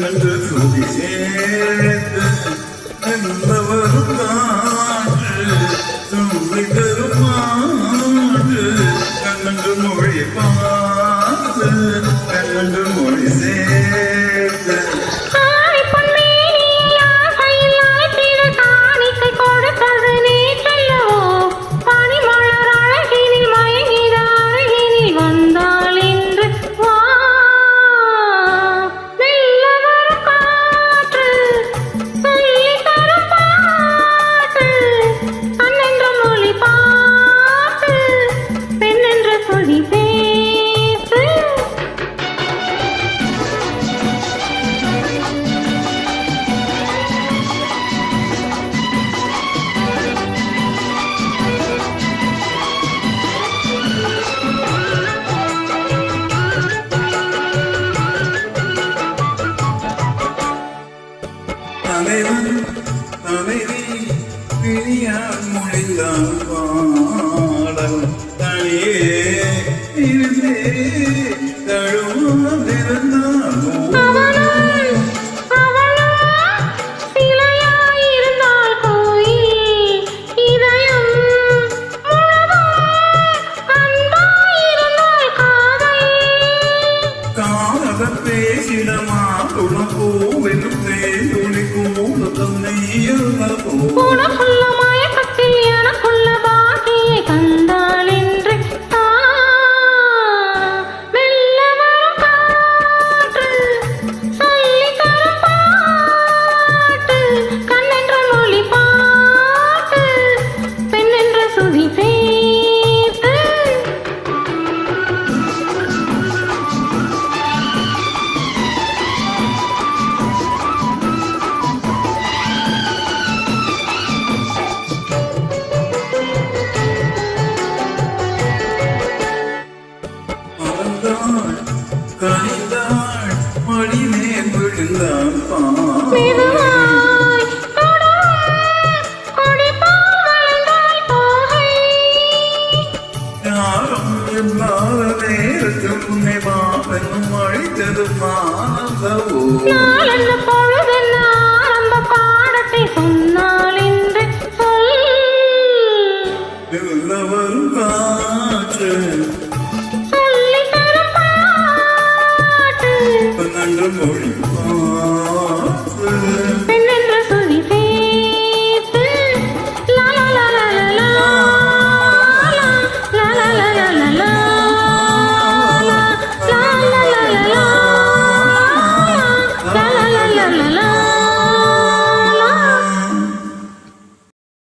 கண்ணன்று சுதி சேர்த்து நல்லவரும் காற்று சுவை தருமாறு கண்ணன்று மொழி பார்த்து கண்ணன்று மொழி சேர்த்து தலைவி பிரியார் மொழிதான் பாடல் தனியே இருந்தே தழுவாதிருந்தாலும் பேசிடமா துணம் பூவெனும் தேயுளிக்கும் மூலத்தம் உனக்குள்ள மயக்கத்தில் எனக்குள்ள பாக்கியை கண்டாள் என்று மெல்ல வரும் காற்று சொல்லி தரும் பாட்டு கண்ணென்ற மொழி பாட்டு பெண்ணென்ற சுதி சேர்த்து கனிந்தாள் மடிமே விழுந்தான் யாரும் இல்லாத நேரத்தில் உன்னை மாபெரும் அழைத்தது மானந்தவோ பாடத்தை சொன்னால் என்று சொல் வரும் காற்று